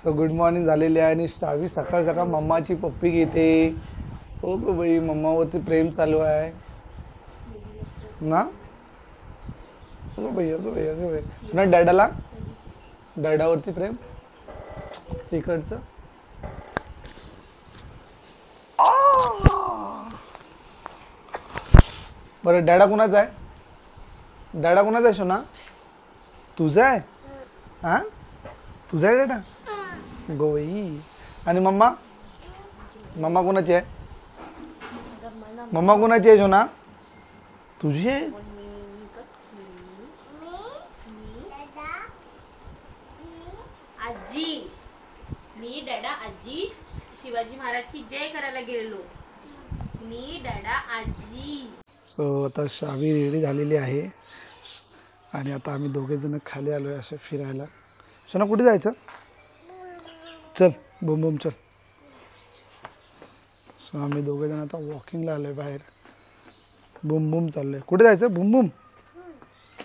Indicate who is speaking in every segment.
Speaker 1: So good morning झालेली आहे आणि श्रावी सकाळ सकाळ मम्माची पप्पी घेते. हो गो बाई, मम्मावरती प्रेम चालू आहे ना. अगो बाई अगो बाई अगो बाई, ना डॅडाला डॅडावरती प्रेम इकडचं. बरं डॅडा कुणाचा आहे? डॅडा कुणाचा आहे सोना? तुझा आहे? हां तुझा आहे डॅडा? गोई. आणि मम्मा? मम्मा कोणाची आहे? मम्मा कोणाची आहे सोना? तुझी आहे?
Speaker 2: आजी. मी डॅडा आजी शिवाजी महाराज की जय करायला गेलेलो. मी डॅडा आजी.
Speaker 1: सो आता श्रावी रेडी झालेली आहे आणि आता आम्ही दोघेजण खाली आलो आहे असे फिरायला. सोना कुठे जायचं? चल बुम बुम चल. सो आम्ही दोघेजण आता वॉकिंगला आलो आहे बाहेर. बुम बुम चाललो आहे. कुठे जायचं? बुम बुम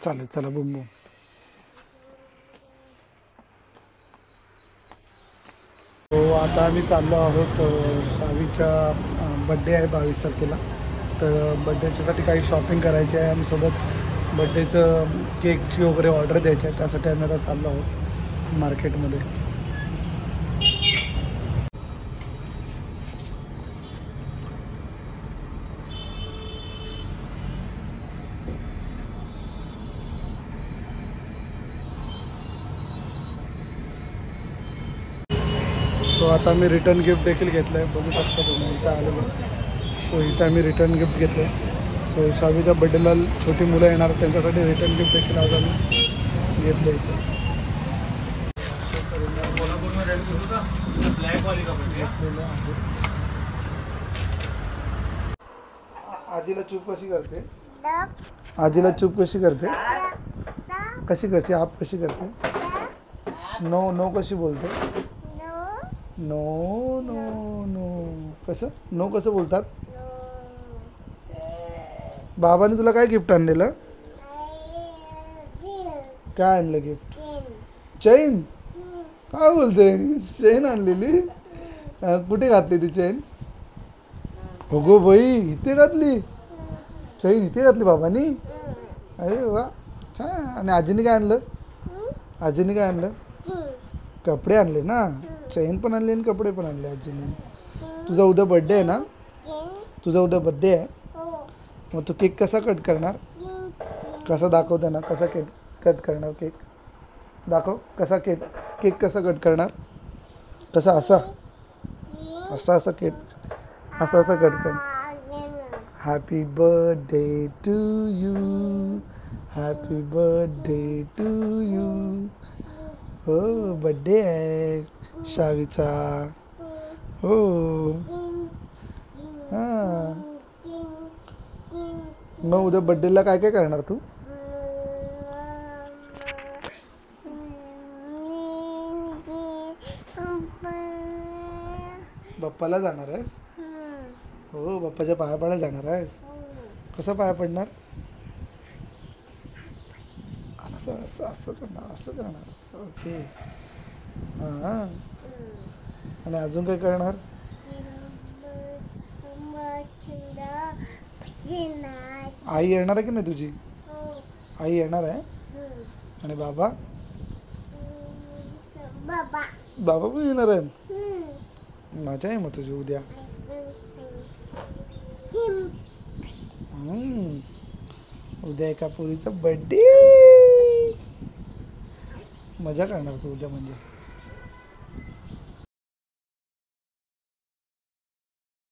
Speaker 1: चालेल चला बुम बुम. हो आता आम्ही चाललो आहोत. श्रावीचा बड्डे आहे 22 तारखेला. तर बड्डेच्यासाठी काही शॉपिंग करायची आहे आणि सोबत बड्डेचं केकची वगैरे ऑर्डर द्यायची आहे. त्यासाठी आम्ही आता चाललो आहोत मार्केटमध्ये. सो आता मी रिटर्न गिफ्ट देखील घेतलं आहे. बघू शकता तुम्ही इथं आलेलो. सो इथं आम्ही रिटर्न गिफ्ट घेतलं आहे. सो श्रावीच्या बड्डेला छोटी मुलं येणार त्यांच्यासाठी रिटर्न गिफ्ट देखील आज आम्ही घेतलं इथं. आजीला चूप कशी करते? आजीला चूप कशी करते? कशी करते? आप कशी करते? नो नो कशी बोलते? नो नो नो कसं? नो कसं बोलतात? बाबाने तुला काय गिफ्ट आणलेलं? काय आणलं गिफ्ट? चेन. काय बोलते? चेन आणलेली? कुठे घातली ती चेन? हो गो बाई, इथे घातली चेन? इथे घातली बाबांनी? अरे वा छान. आणि आजीने काय आणलं? आजीने काय आणलं? कपडे आणले ना. चेन पण आणली आणि कपडे पण आणले आजीने. तुझा उद्या बड्डे आहे ना? तुझा उद्या बड्डे आहे. मग तू केक कसा कट करणार? कसा दाखवते ना कसा केक कट करणार? केक दाखव. कसा केक कसा कट करणार? कसा? असा असा असा केक असा असा कट कर. Happy birthday to you. Happy birthday to you. हो बड्डे आहे श्रावीचा. हो हां. मग उद्या बड्डेला काय काय करणार तू? बाप्पाला जाणार आहेस? हो बाप्पाच्या पाया पडायला जाणार आहेस? कसं पाया पडणार? असं असं असं करणार असं करणार. ओके हां. आणि अजून काय करणार? आई येणार आहे की नाही तुझी? आई येणार आहे. आणि बाबा? बाबा पण येणार आहेत. मजा आहे मग तुझी उद्या. उद्या एका पोरीचा बर्थडे. मजा करणार तू उद्या म्हणजे.